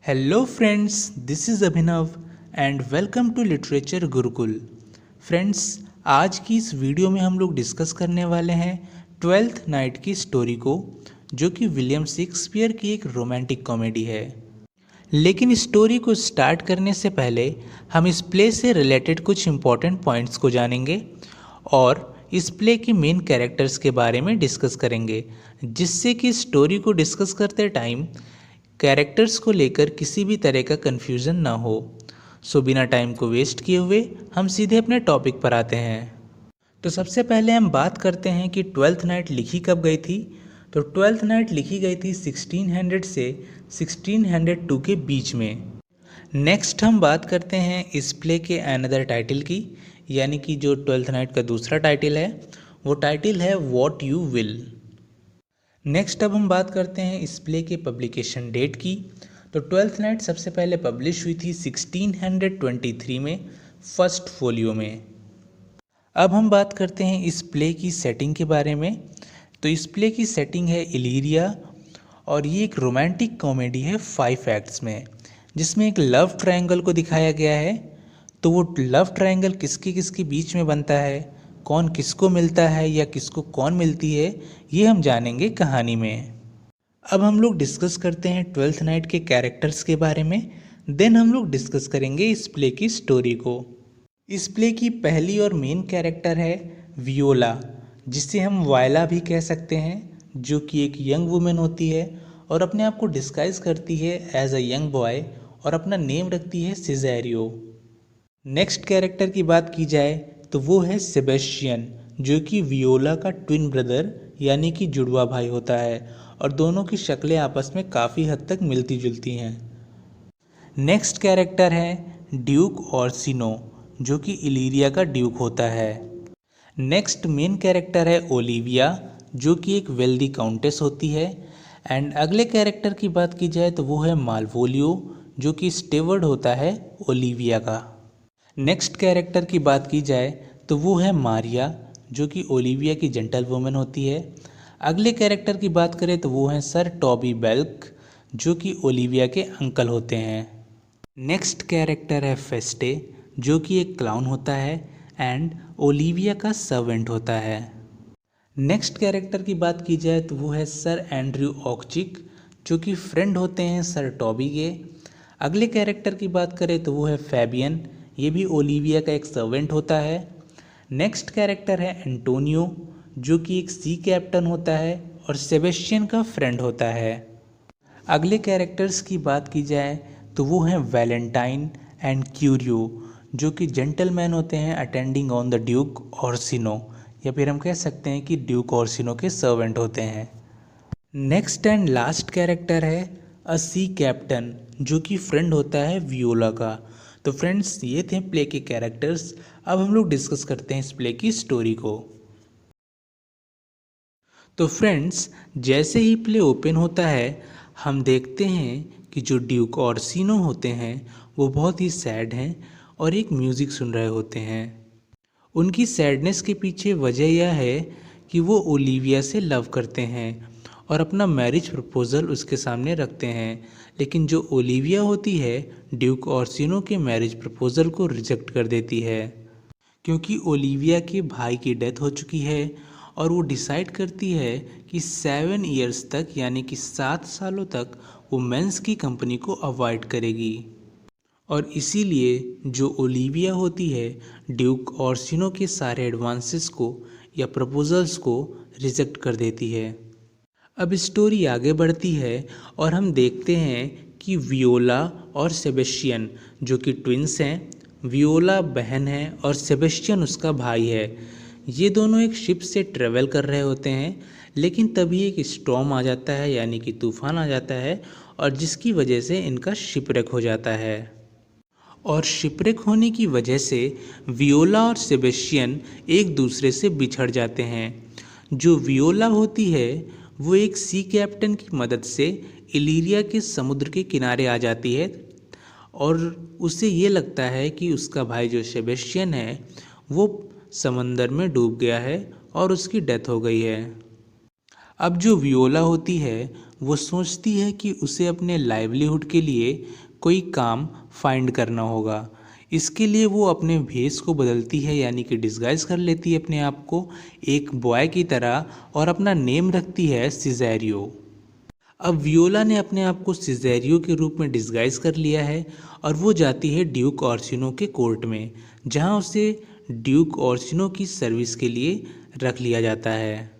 Hello friends, this is Abhinav and welcome to literature Gurukul. Friends, आज की इस वीडियो में हम लोग डिस्कस करने वाले हैं ट्वेल्थ नाइट की स्टोरी को, जो कि विलियम शेक्सपियर की एक रोमांटिक कॉमेडी है। लेकिन स्टोरी को स्टार्ट करने से पहले हम इस प्ले से रिलेटेड कुछ इम्पोर्टेंट पॉइंट्स को जानेंगे और इस प्ले के मेन कैरेक्टर्स के बारे में डिस्कस करेंगे, जिससे कि स्टोरी को डिस्कस करते टाइम कैरेक्टर्स को लेकर किसी भी तरह का कन्फ्यूज़न ना हो। सो बिना टाइम को वेस्ट किए हुए हम सीधे अपने टॉपिक पर आते हैं। तो सबसे पहले हम बात करते हैं कि ट्वेल्थ नाइट लिखी कब गई थी। तो ट्वेल्थ नाइट लिखी गई थी 1600 से 1602 के बीच में। नेक्स्ट हम बात करते हैं इस प्ले के अनदर टाइटल की, यानी कि जो ट्वेल्थ नाइट का दूसरा टाइटल है वो टाइटल है वॉट यू विल। नेक्स्ट अब हम बात करते हैं इस प्ले के पब्लिकेशन डेट की। तो ट्वेल्थ नाइट सबसे पहले पब्लिश हुई थी 1623 में फर्स्ट फोलियो में। अब हम बात करते हैं इस प्ले की सेटिंग के बारे में। तो इस प्ले की सेटिंग है इलीरिया और ये एक रोमांटिक कॉमेडी है 5 एक्ट्स में, जिसमें एक लव ट्रायंगल को दिखाया गया है। तो वो लव ट्रायंगल किसके किसके बीच में बनता है, कौन किसको मिलता है या किसको कौन मिलती है, ये हम जानेंगे कहानी में। अब हम लोग डिस्कस करते हैं ट्वेल्थ नाइट के कैरेक्टर्स के बारे में, देन हम लोग डिस्कस करेंगे इस प्ले की स्टोरी को। इस प्ले की पहली और मेन कैरेक्टर है वियोला, जिसे हम वायला भी कह सकते हैं, जो कि एक यंग वुमेन होती है और अपने आप को डिस्गाइज करती है एज अ यंग बॉय और अपना नेम रखती है सिजेरियो। नेक्स्ट कैरेक्टर की बात की जाए तो वो है सेबेस्टियन, जो कि वियोला का ट्विन ब्रदर यानी कि जुड़वा भाई होता है और दोनों की शक्लें आपस में काफ़ी हद तक मिलती जुलती हैं। नेक्स्ट कैरेक्टर है ड्यूक ऑर्सिनो, जो कि इलीरिया का ड्यूक होता है। नेक्स्ट मेन कैरेक्टर है ओलिविया, जो कि एक वेल्दी काउंटेस होती है। एंड अगले कैरेक्टर की बात की जाए तो वो है मालवोलियो, जो कि स्टेवर्ड होता है ओलिविया का। नेक्स्ट कैरेक्टर की बात की जाए तो वो है मारिया, जो कि ओलिविया की जेंटल वुमेन होती है। अगले कैरेक्टर की बात करें तो वो हैं सर टॉबी बेल्क, जो कि ओलिविया के अंकल होते हैं। नेक्स्ट कैरेक्टर है फेस्टे, जो कि एक क्लाउन होता है एंड ओलिविया का सर्वेंट होता है। नेक्स्ट कैरेक्टर की बात की जाए तो वो है सर एंड्रयू ऑक्चिक, जो कि फ्रेंड होते हैं सर टॉबी के। अगले कैरेक्टर की बात करें तो वो है फैबियन, ये भी ओलिविया का एक सर्वेंट होता है। नेक्स्ट कैरेक्टर है एंटोनियो, जो कि एक सी कैप्टन होता है और सेबेस्टियन का फ्रेंड होता है। अगले कैरेक्टर्स की बात की जाए तो वो हैं वैलेंटाइन एंड क्यूरियो, जो कि जेंटलमैन होते हैं attending on the Duke Orsino, या फिर हम कह सकते हैं कि ड्यूक ऑर्सिनो के सर्वेंट होते हैं। नेक्स्ट एंड लास्ट कैरेक्टर है अ सी कैप्टन, जो कि फ्रेंड होता है वियोला का। तो फ्रेंड्स, ये थे प्ले के कैरेक्टर्स। अब हम लोग डिस्कस करते हैं इस प्ले की स्टोरी को। तो फ्रेंड्स, जैसे ही प्ले ओपन होता है हम देखते हैं कि जो ड्यूक ऑर्सिनो होते हैं वो बहुत ही सैड हैं और एक म्यूज़िक सुन रहे होते हैं। उनकी सैडनेस के पीछे वजह यह है कि वो ओलिविया से लव करते हैं और अपना मैरिज प्रपोज़ल उसके सामने रखते हैं। लेकिन जो ओलिविया होती है ड्यूक ऑर्सिनो के मैरिज प्रपोज़ल को रिजेक्ट कर देती है, क्योंकि ओलिविया के भाई की डेथ हो चुकी है और वो डिसाइड करती है कि 7 ईयर्स तक, यानी कि 7 सालों तक वो मेंस की कंपनी को अवॉइड करेगी। और इसीलिए जो ओलिविया होती है ड्यूक ऑर्सिनो के सारे एडवांसेस को या प्रपोजल्स को रिजेक्ट कर देती है। अब स्टोरी आगे बढ़ती है और हम देखते हैं कि वियोला और सेबेस्टियन, जो कि ट्विंस हैं, वियोला बहन है और सेबेस्टियन उसका भाई है, ये दोनों एक शिप से ट्रेवल कर रहे होते हैं। लेकिन तभी एक स्टॉर्म आ जाता है, यानी कि तूफान आ जाता है, और जिसकी वजह से इनका शिपरेक हो जाता है। और शिपरेक होने की वजह से वियोला और सेबेस्टियन एक दूसरे से बिछड़ जाते हैं। जो वियोला होती है वो एक सी कैप्टन की मदद से इलीरिया के समुद्र के किनारे आ जाती है और उसे ये लगता है कि उसका भाई जो सेबेस्टियन है वो समंदर में डूब गया है और उसकी डेथ हो गई है। अब जो वियोला होती है वो सोचती है कि उसे अपने लाइवलीहुड के लिए कोई काम फाइंड करना होगा। इसके लिए वो अपने भेष को बदलती है, यानी कि डिस्गाइज कर लेती है अपने आप को एक बॉय की तरह, और अपना नेम रखती है सिजेरियो। अब वियोला ने अपने आप को सिजेरियो के रूप में डिस्गाइज कर लिया है और वो जाती है ड्यूक ऑर्सिनो के कोर्ट में, जहाँ उसे ड्यूक ऑर्सिनो की सर्विस के लिए रख लिया जाता है।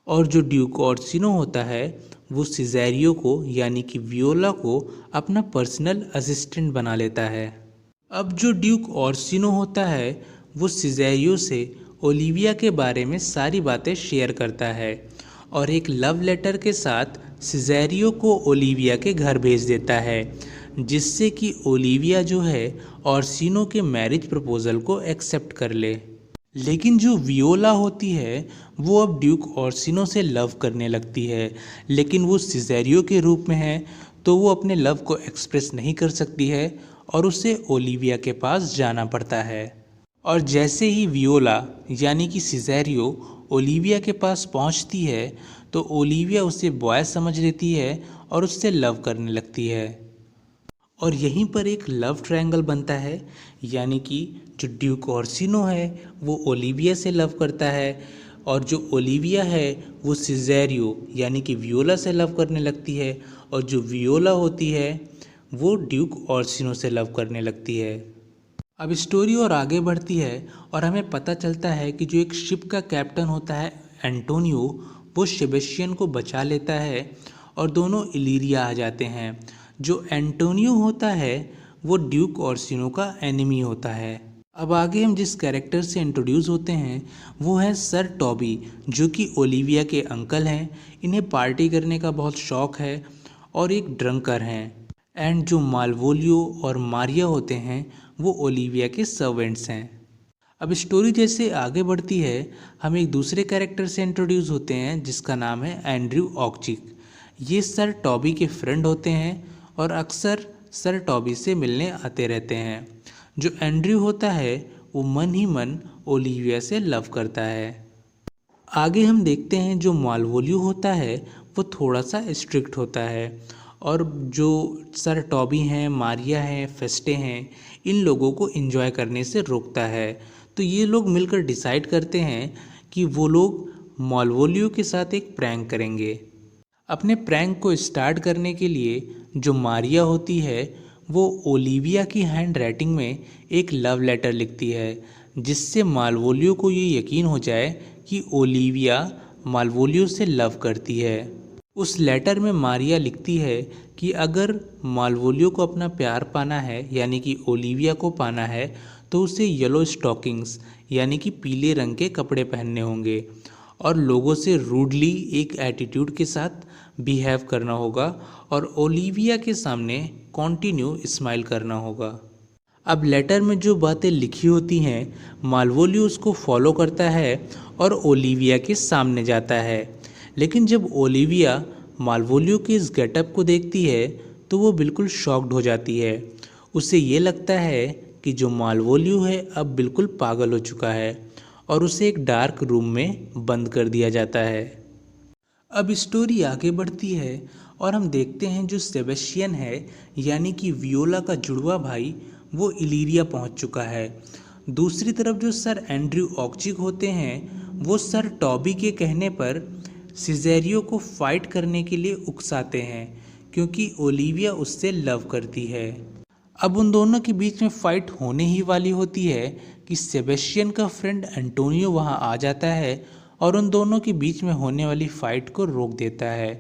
और जो ड्यूक ऑर्सिनो होता है वो सिजेरियो को, यानी कि वियोला को, अपना पर्सनल असिस्टेंट बना लेता है। अब जो ड्यूक ऑर्सिनो होता है वो सिजेरियो से ओलिविया के बारे में सारी बातें शेयर करता है और एक लव लेटर के साथ सिजेरियो को ओलिविया के घर भेज देता है, जिससे कि ओलिविया जो है ऑर्सिनो के मैरिज प्रपोजल को एक्सेप्ट कर ले। लेकिन जो वियोला होती है वो अब ड्यूक ऑर्सिनो से लव करने लगती है, लेकिन वो सिजेरियो के रूप में है तो वो अपने लव को एक्सप्रेस नहीं कर सकती है और उसे ओलिविया के पास जाना पड़ता है। और जैसे ही वियोला यानी कि सिजेरियो ओलिविया के पास पहुंचती है तो ओलिविया उसे बॉय समझ लेती है और उससे लव करने लगती है। और यहीं पर एक लव ट्रायंगल बनता है, यानी कि जो ड्यूक ऑर्सिनो है वो ओलिविया से लव करता है और जो ओलिविया है वो सिजेरियो यानी कि वियोला से लव करने लगती है, और जो वियोला होती है वो ड्यूक ऑर्सिनो से लव करने लगती है। अब स्टोरी और आगे बढ़ती है और हमें पता चलता है कि जो एक शिप का कैप्टन होता है एंटोनियो, वो सेबेस्टियन को बचा लेता है और दोनों इलीरिया आ जाते हैं। जो एंटोनियो होता है वो ड्यूक ऑर्सिनो का एनिमी होता है। अब आगे हम जिस कैरेक्टर से इंट्रोड्यूस होते हैं वो है सर टॉबी, जो कि ओलिविया के अंकल हैं। इन्हें पार्टी करने का बहुत शौक है और एक ड्रंकर हैं। एंड जो मालवोलियो और मारिया होते हैं वो ओलिविया के सर्वेंट्स हैं। अब स्टोरी जैसे आगे बढ़ती है हम एक दूसरे कैरेक्टर से इंट्रोड्यूस होते हैं जिसका नाम है एंड्रयू ऑक्चिक। ये सर टॉबी के फ्रेंड होते हैं और अक्सर सर टॉबी से मिलने आते रहते हैं। जो एंड्रयू होता है वो मन ही मन ओलिविया से लव करता है। आगे हम देखते हैं जो मालवोलियो होता है वो थोड़ा सा स्ट्रिक्ट होता है और जो सर टॉबी हैं, मारिया हैं, फेस्टे हैं, इन लोगों को एंजॉय करने से रोकता है। तो ये लोग मिलकर डिसाइड करते हैं कि वो लोग मालवोलियो के साथ एक प्रैंक करेंगे। अपने प्रैंक को स्टार्ट करने के लिए जो मारिया होती है वो ओलिविया की हैंड राइटिंग में एक लव लेटर लिखती है, जिससे मालवोलियो को ये यकीन हो जाए कि ओलिविया मालवोलियो से लव करती है। उस लेटर में मारिया लिखती है कि अगर मालवोलियो को अपना प्यार पाना है, यानी कि ओलिविया को पाना है, तो उसे येलो स्टॉकिंग्स यानी कि पीले रंग के कपड़े पहनने होंगे और लोगों से रूडली एक एटीट्यूड के साथ बिहेव करना होगा और ओलिविया के सामने कॉन्टिन्यू स्माइल करना होगा। अब लेटर में जो बातें लिखी होती हैं मालवोलियो उसको फॉलो करता है और ओलिविया के सामने जाता है। लेकिन जब ओलिविया मालवोलियो के इस गेटअप को देखती है तो वो बिल्कुल शॉक्ड हो जाती है। उसे ये लगता है कि जो मालवोलियो है अब बिल्कुल पागल हो चुका है और उसे एक डार्क रूम में बंद कर दिया जाता है। अब स्टोरी आगे बढ़ती है और हम देखते हैं जो सेबेस्टियन है यानी कि वियोला का जुड़वा भाई वो इलीरिया पहुंच चुका है। दूसरी तरफ जो सर एंड्रयू ऑक्चिक होते हैं वो सर टॉबी के कहने पर सिजेरियो को फाइट करने के लिए उकसाते हैं क्योंकि ओलिविया उससे लव करती है। अब उन दोनों के बीच में फाइट होने ही वाली होती है कि सेबेस्टियन का फ्रेंड एंटोनियो वहां आ जाता है और उन दोनों के बीच में होने वाली फाइट को रोक देता है,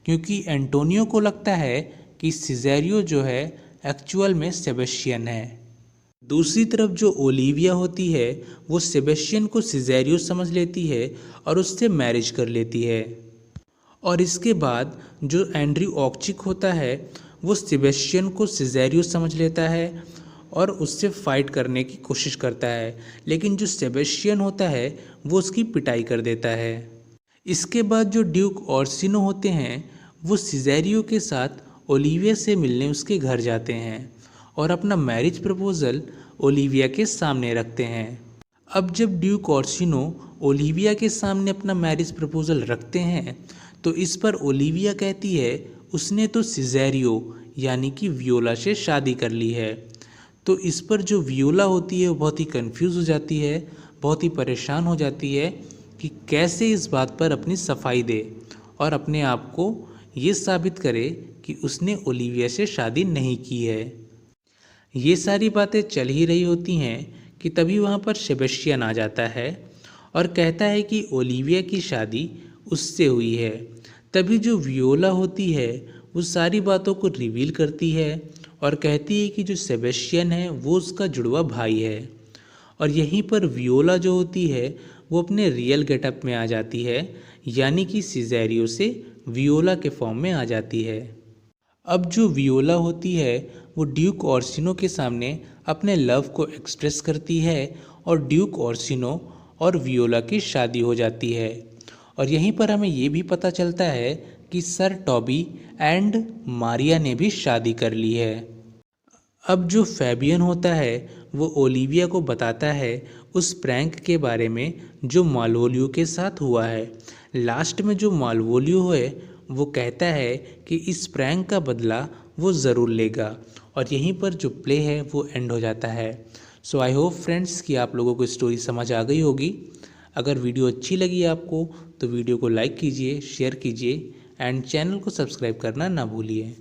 क्योंकि एंटोनियो को लगता है कि सिजेरियो जो है एक्चुअल में सेबेस्टियन है। दूसरी तरफ जो ओलिविया होती है वो सेबेस्टियन को सिजेरियो समझ लेती है और उससे मैरिज कर लेती है। और इसके बाद जो एंड्रयू ऑक्चिक होता है वो सेबेस्टियन को सिजेरियो समझ लेता है और उससे फाइट करने की कोशिश करता है, लेकिन जो सेबेस्टियन होता है वो उसकी पिटाई कर देता है। इसके बाद जो ड्यूक ऑर्सिनो होते हैं वो सिजेरियो के साथ ओलिविया से मिलने उसके घर जाते हैं और अपना मैरिज प्रपोजल ओलिविया के सामने रखते हैं। अब जब ड्यूक ऑर्सिनो ओलिविया के सामने अपना मैरिज प्रपोजल रखते हैं तो इस पर ओलिविया कहती है उसने तो सिजेरियो यानी कि वियोला से शादी कर ली है। तो इस पर जो वियोला होती है वो बहुत ही कंफ्यूज हो जाती है, बहुत ही परेशान हो जाती है कि कैसे इस बात पर अपनी सफाई दे और अपने आप को ये साबित करे कि उसने ओलिविया से शादी नहीं की है। ये सारी बातें चल ही रही होती हैं कि तभी वहाँ पर सेबेस्टियन आ जाता है और कहता है कि ओलिविया की शादी उससे हुई है। तभी जो वियोला होती है वो सारी बातों को रिवील करती है और कहती है कि जो सेबेस्टियन है वो उसका जुड़वा भाई है। और यहीं पर वियोला जो होती है वो अपने रियल गेटअप में आ जाती है, यानी कि सिजेरियो से वियोला के फॉर्म में आ जाती है। अब जो वियोला होती है वो ड्यूक ऑर्सिनो के सामने अपने लव को एक्सप्रेस करती है और ड्यूक ऑर्सिनो और वियोला की शादी हो जाती है। और यहीं पर हमें ये भी पता चलता है कि सर टॉबी एंड मारिया ने भी शादी कर ली है। अब जो फैबियन होता है वो ओलिविया को बताता है उस प्रैंक के बारे में जो मालवोलियो के साथ हुआ है। लास्ट में जो मालवोलियो है वो कहता है कि इस प्रैंक का बदला वो ज़रूर लेगा और यहीं पर जो प्ले है वो एंड हो जाता है। सो आई होप फ्रेंड्स कि आप लोगों को स्टोरी समझ आ गई होगी। अगर वीडियो अच्छी लगी आपको तो वीडियो को लाइक कीजिए, शेयर कीजिए एंड चैनल को सब्सक्राइब करना ना भूलिए।